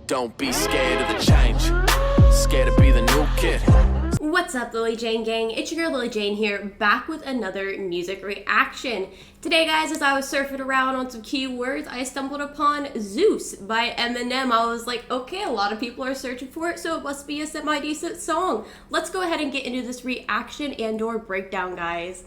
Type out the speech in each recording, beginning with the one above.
Don't be scared of the change. Scared to be the new kid. What's up, Lilly Jane gang? It's your girl Lilly Jane here, back with another music reaction. Today, guys, as I was surfing around on some keywords, I stumbled upon Zeus by Eminem. I was like, okay, a lot of people are searching for it, so it must be a semi-decent song. Let's go ahead and get into this reaction and/or breakdown, guys.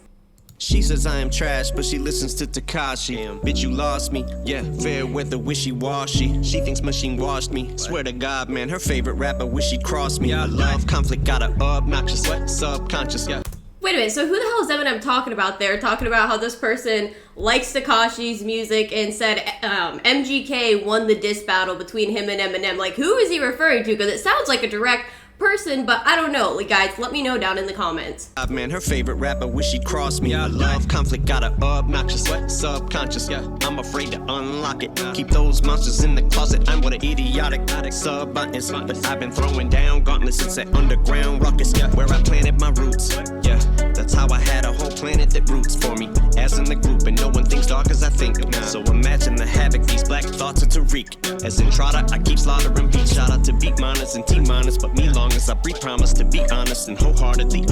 She says I am trash, but she listens to Tekashi. Bitch, you lost me. Yeah, fair weather, wishy-washy. She thinks machine washed me. Swear to God, man, her favorite rapper wish she'd cross me. I love conflict, got her obnoxious, subconscious, yeah. Wait a minute, so who the hell is Eminem talking about there? Talking about how this person likes Tekashi's music and said MGK won the diss battle between him and Eminem. Like, who is he referring to? Because it sounds like a direct person, but I don't know. Like, guys, let me know down in the comments. Man, her favorite rapper wish she'd cross me. I love conflict, got her obnoxious, subconscious, yeah. I'm afraid to unlock it. Keep those monsters in the closet. I'm what an idiotic sub-buttons. But I've been throwing down gauntlets since that underground ruckus, yeah. Where I planted my roots, yeah. That's how I had a whole planet that roots for me. As in the group, and no one thinks dark as I think. So imagine the havoc these black thoughts are to wreak. As in Trotter, I keep slaughtering beats. Shout out to beat miners and T miners, but me long as I breathe, promise to be honest and wholeheartedly.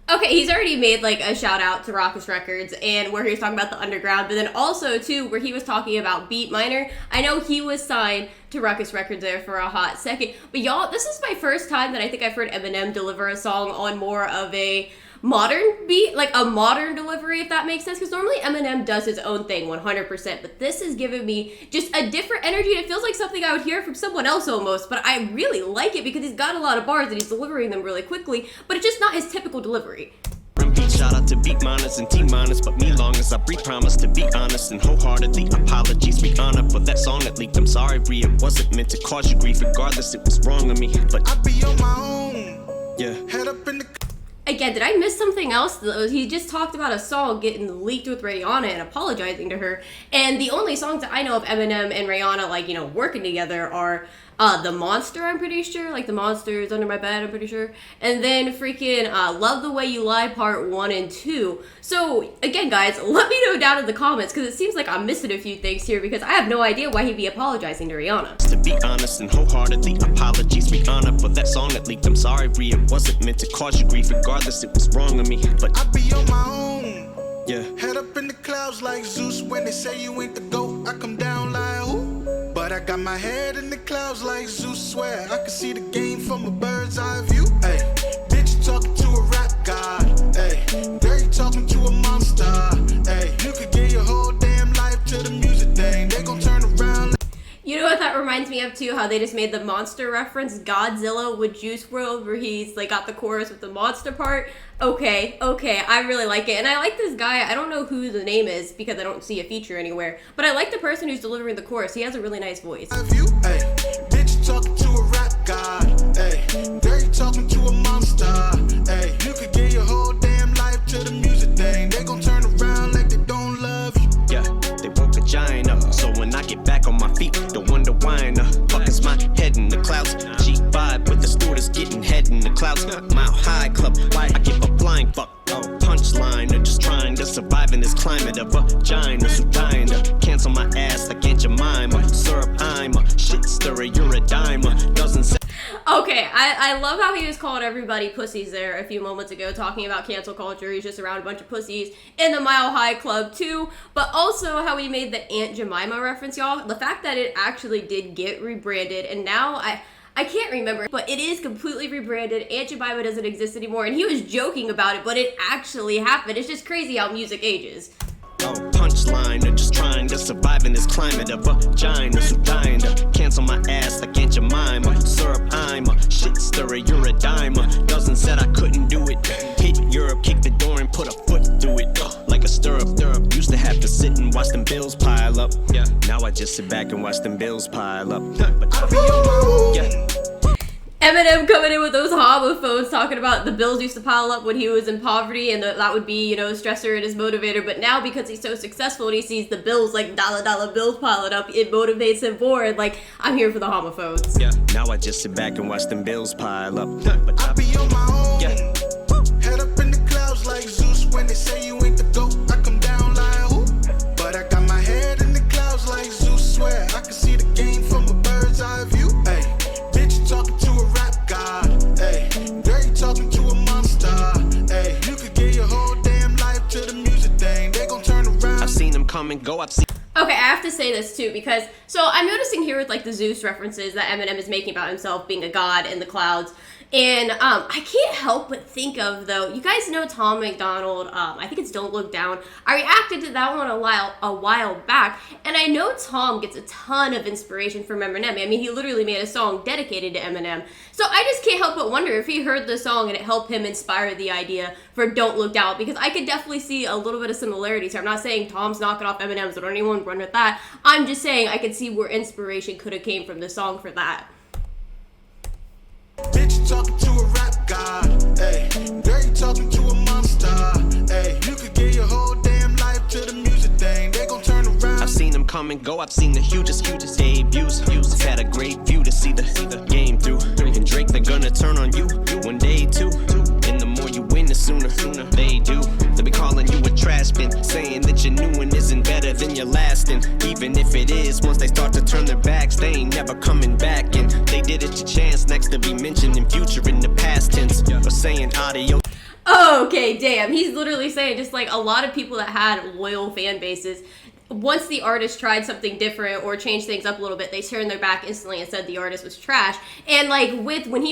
Okay, he's already made like a shout out to Ruckus Records and where he was talking about the underground, but then also too where he was talking about Beat Miner. I know he was signed to Ruckus Records there for a hot second, but y'all, this is my first time that I think I've heard Eminem deliver a song on more of a modern beat, like a modern delivery, if that makes sense, because normally Eminem does his own thing 100%, but this is giving me just a different energy, and it feels like something I would hear from someone else almost, but I really like it because he's got a lot of bars and he's delivering them really quickly, but it's just not his typical delivery. Shout out to beat miners and T miners, but me long as I breathe, promise to be honest and wholeheartedly. Apologies, be honored for that song that leaked. I'm sorry, Rhea, it wasn't meant to cause you grief. Regardless, it was wrong of me, but I be on my own. Yeah. Head up in the. Again, did I miss something else? He just talked about a song getting leaked with Rihanna and apologizing to her. And the only songs that I know of Eminem and Rihanna, like, you know, working together are The Monster, I'm pretty sure. Like, The Monster is Under My Bed, I'm pretty sure. And then freaking Love the Way You Lie Part 1 and 2. So, again, guys, let me know down in the comments because it seems like I'm missing a few things here because I have no idea why he'd be apologizing to Rihanna. To be honest and wholeheartedly, apologies, be honored for that song that leaked. I'm sorry, Rhea, it wasn't meant to cause you grief. Regardless, it was wrong of me, but I be on my own. Yeah. Head up in the clouds like Zeus. When they say you ain't the GOAT, I come down like who? But I got my head in the clouds like Zeus. Swear I can see the game from a bird's eye view. Hey, bitch, you talking to a rap god. Hey, girl, you talking to a monster. Hey, you could give your whole damn life to the music thing. They gon' turn around. You know what that reminds me of too? How they just made the monster reference, Godzilla with Juice WRLD, where he's like got the chorus with the monster part. Okay, I really like it. And I like this guy. I don't know who the name is because I don't see a feature anywhere. But I like the person who's delivering the chorus. He has a really nice voice. Hey, bitch, you talking to a rap god. Hey, girl, you talking to a monster. Hey, you could give your whole damn life to the music thing. They gon' turn around like they don't love you. Yeah, they woke a giant up. So when I get back on my feet, don't wonder why fuck is my head in the clouds. G5 with the stewardess getting head in the clouds. Mile High Club, why I give a flying fuck. Punchline, or just trying to survive in this climate of vaginas who dying to cancel my ass like Aunt Jemima. Syrup, I'm a shit stirrer, you're a dimer. Doesn't say. Okay, I love how he was calling everybody pussies there a few moments ago, talking about cancel culture. He's just around a bunch of pussies in the Mile High Club too, but also how he made the Aunt Jemima reference, y'all. The fact that it actually did get rebranded, and now I can't remember, but it is completely rebranded. Aunt Jemima doesn't exist anymore, and he was joking about it, but it actually happened. It's just crazy how music ages. Oh, punchline, or just trying to survive in this climate of vaginas who dying to cancel my ass like Aunt Jemima. Syrup, I'm a shit stirrer, you're a dimer. Doesn't said I couldn't do it. Hit Europe, kick the door and put a foot through it. Like a stirrup. Used to have to sit and watch them bills pile up. Yeah. Now I just sit back and watch them bills pile up. But I be on my own. Yeah. Eminem coming in with those homophones talking about the bills used to pile up when he was in poverty and that would be, you know, his stressor and his motivator. But now because he's so successful and he sees the bills, like dollar bills piling up, it motivates him more. And like, I'm here for the homophones. Yeah, now I just sit back and watch them bills pile up. But I be on my own. Yeah. Head up in the clouds like Zeus. When they say you ain't the GOAT, I come down like who? But I got my head in the clouds like Zeus. Swear I can see the game from a bird's eye view. Hey. come and go. I've seen. Okay, I have to say this too because so I'm noticing here with like the Zeus references that Eminem is making about himself being a god in the clouds. And I can't help but think of, though, you guys know Tom McDonald, I think it's Don't Look Down. I reacted to that one a while back, and I know Tom gets a ton of inspiration from Eminem. I mean, he literally made a song dedicated to Eminem. So I just can't help but wonder if he heard the song and it helped him inspire the idea for Don't Look Down, because I could definitely see a little bit of similarities here. I'm not saying Tom's knocking off Eminem's or anyone run with that. I'm just saying I could see where inspiration could have came from the song for that. Bitch, you talking to a rap god, ayy. Girl, you talking to a monster, ayy. You could give your whole damn life to the music thing. They gon' turn around. I've seen them come and go. I've seen the hugest debuts. I've had a great view to see the game through. And Drake, they're gonna turn on you one day too. And the more you win, the sooner they do. They'll be calling you a trash bin, saying that your new one isn't better than your last. And even if it is, once they start to turn their backs, they ain't never coming back. And they did it to Chance next to be mentioned in future in the past tense. Or saying audio. Okay, damn. He's literally saying just like a lot of people that had loyal fan bases, once the artist tried something different or changed things up a little bit, they turned their back instantly and said the artist was trash. And like when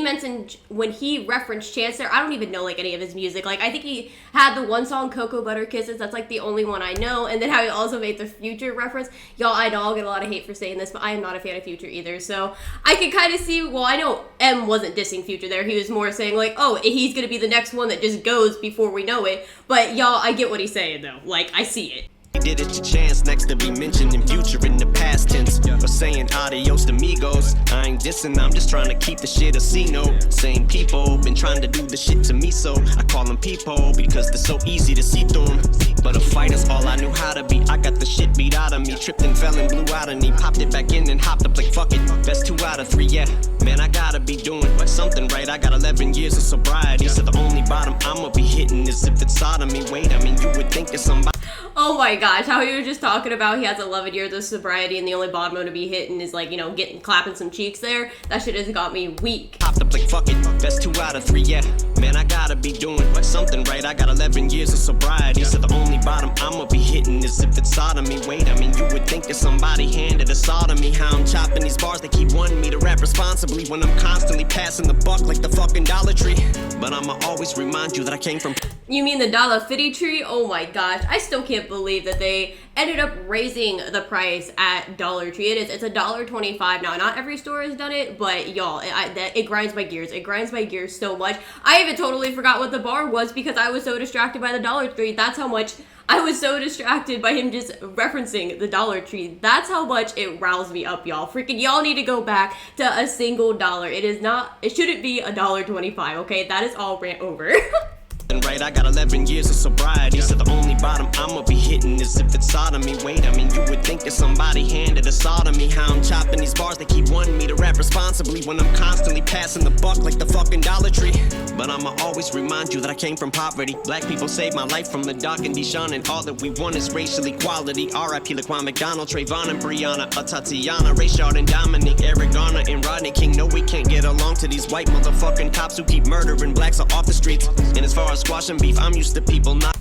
he referenced Chance there, I don't even know like any of his music. Like I think he had the one song Cocoa Butter Kisses, that's like the only one I know. And then how he also made the Future reference. Y'all, I know I'll get a lot of hate for saying this, but I am not a fan of Future either. So I could kind of see, well, I know M wasn't dissing Future there. He was more saying like, oh, he's gonna be the next one that just goes before we know it. But y'all, I get what he's saying though. Like I see it. Did it to Chance next to be mentioned in future in the past tense. Or saying adios to amigos. I ain't dissing, I'm just trying to keep the shit a C-note. Same people been trying to do the shit to me, so I call them people because they're so easy to see through them. But a fighter's all I knew how to be. I got the shit beat out of me. Tripped and fell and blew out a knee. Popped it back in and hopped up like fuck it. Best 2 out of 3, yeah. Man, I gotta be doing something right. I got 11 years of sobriety, so the only bottom I'ma be hitting is if it's sodomy. Wait, I mean, you would think that somebody. Oh my gosh, how he was just talking about he has 11 years of sobriety and the only bottom to be hitting is like, you know, clapping some cheeks there. That shit has got me weak. Popped up like fuck it, best 2 out of 3, yeah. Man, I gotta be doing something right. I got 11 years of sobriety, so the only bottom I'ma be hitting is if it's sodomy. Wait, I mean, you would think that somebody handed a saw to me. How I'm chopping these bars, they keep wanting me to rap responsibly when I'm constantly passing the buck like the fucking Dollar Tree. But I'ma always remind you that I came from. You mean the Dollar Fitty Tree? Oh my gosh, I still can't believe that they ended up raising the price at Dollar Tree. It's $1.25 now. Not every store has done it, but y'all, it grinds my gears. It grinds my gears so much. I even totally forgot what the bar was because I was so distracted by the Dollar Tree. That's how much I was so distracted by him just referencing the Dollar Tree. That's how much it roused me up, y'all. Freaking y'all need to go back to a single dollar. It shouldn't be $1.25, okay? That is all rant over. Right, I got 11 years of sobriety, so the only bottom I'ma be hitting is if it's sodomy. Wait, I mean, you would think that somebody handed a saw to me. How I'm chopping these bars, they keep wanting me to rap responsibly when I'm constantly passing the buck like the fucking Dollar Tree. But I'ma always remind you that I came from poverty. Black people saved my life from the dark and Deshaun, and all that we want is racial equality. R.I.P. Laquan McDonald, Trayvon and Breonna, Tatiana, Rayshard and Dominique, Eric Garner and Rodney King. No, we can't get along to these white motherfucking cops who keep murdering blacks off the streets. And as far as squashing beef, I'm used to people not.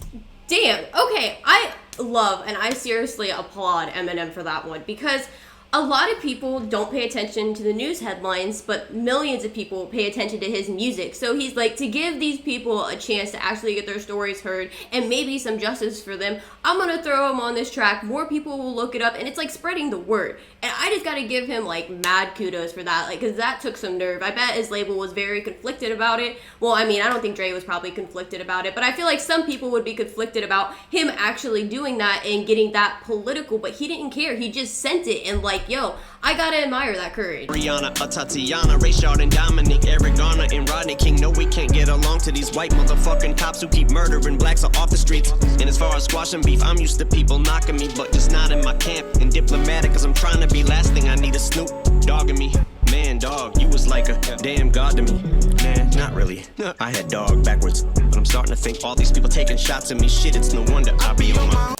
Damn, okay, I love and I seriously applaud Eminem for that one because a lot of people don't pay attention to the news headlines, but millions of people pay attention to his music. So he's like, to give these people a chance to actually get their stories heard and maybe some justice for them, I'm gonna throw him on this track. More people will look it up, and it's like spreading the word. And I just gotta give him like mad kudos for that, like, cause that took some nerve. I bet his label was very conflicted about it. Well, I mean, I don't think Dre was probably conflicted about it, but I feel like some people would be conflicted about him actually doing that and getting that political, but he didn't care. He just sent it and like, yo, I gotta admire that courage. Breonna, Tatiana, Rayshard and Dominique, Eric Garner and Rodney King. No, we can't get along to these white motherfucking cops who keep murdering blacks off the streets. And as far as squashing beef, I'm used to people knocking me, but just not in my camp. And diplomatic, cause I'm trying to be. Last thing I need is Snoop dogging me. Man, dog, you was like a damn god to me. Man, not really. I had dog backwards. But I'm starting to think all these people taking shots at me. Shit, it's no wonder I be on my.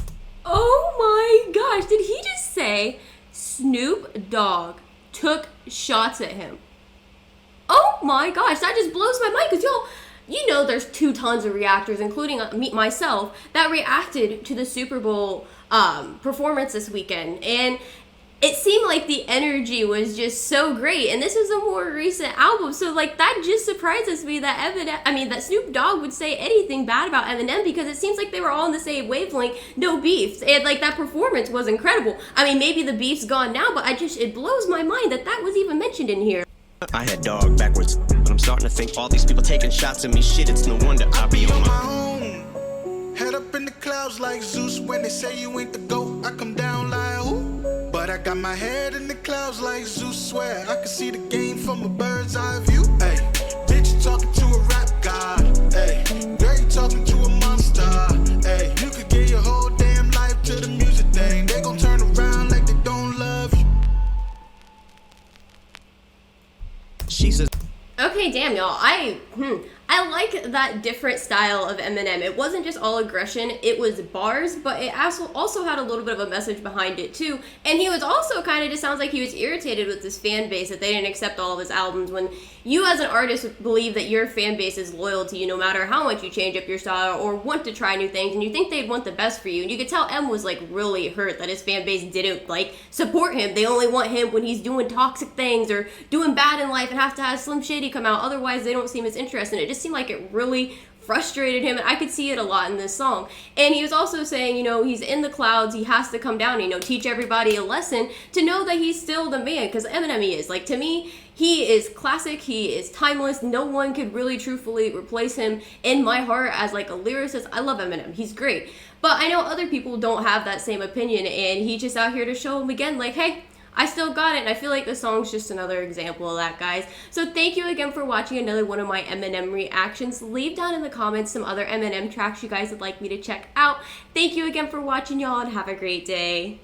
Oh my gosh, did he just say Snoop Dogg took shots at him? Oh my gosh, that just blows my mind because y'all, you know there's 2 tons of reactors, including myself, that reacted to the Super Bowl performance this weekend, and it seemed like the energy was just so great, and this is a more recent album, so like that just surprises me that that Snoop Dogg would say anything bad about Eminem, because it seems like they were all on the same wavelength, no beefs, and like that performance was incredible. I mean, maybe the beef's gone now, but it blows my mind that was even mentioned in here. I had dog backwards, but I'm starting to think all these people taking shots at me. Shit, it's no wonder I be on my own. Head up in the clouds like Zeus. When they say you ain't the GOAT, I come down like who? But I got my head in the clouds like Zeus. Swear I can see the game from a bird's eye view. Hey, bitch, you talking to a rap god. Hey, girl, you talking to a monster. Hey, you could give your whole damn life to the music thing. They gon' turn around like they don't love you. She says, Okay, damn, y'all. I like that different style of Eminem. It wasn't just all aggression, it was bars, but it also had a little bit of a message behind it too. And he was also kind of, just sounds like he was irritated with his fan base that they didn't accept all of his albums, when you as an artist believe that your fan base is loyal to you no matter how much you change up your style or want to try new things, and you think they'd want the best for you. And you could tell M was like really hurt that his fan base didn't like support him. They only want him when he's doing toxic things or doing bad in life and has to have Slim Shady come out, otherwise they don't seem as interested. It just seemed like it really frustrated him, and I could see it a lot in this song. And he was also saying, he's in the clouds, he has to come down, teach everybody a lesson to know that he's still the man, because Eminem he is. Like, to me, he is classic, he is timeless, no one could really truthfully replace him in my heart as like a lyricist. I love Eminem, he's great. But I know other people don't have that same opinion, and he's just out here to show him again, like, hey, I still got it, and I feel like this song's just another example of that, guys. So thank you again for watching another one of my Eminem reactions. Leave down in the comments some other Eminem tracks you guys would like me to check out. Thank you again for watching, y'all, and have a great day.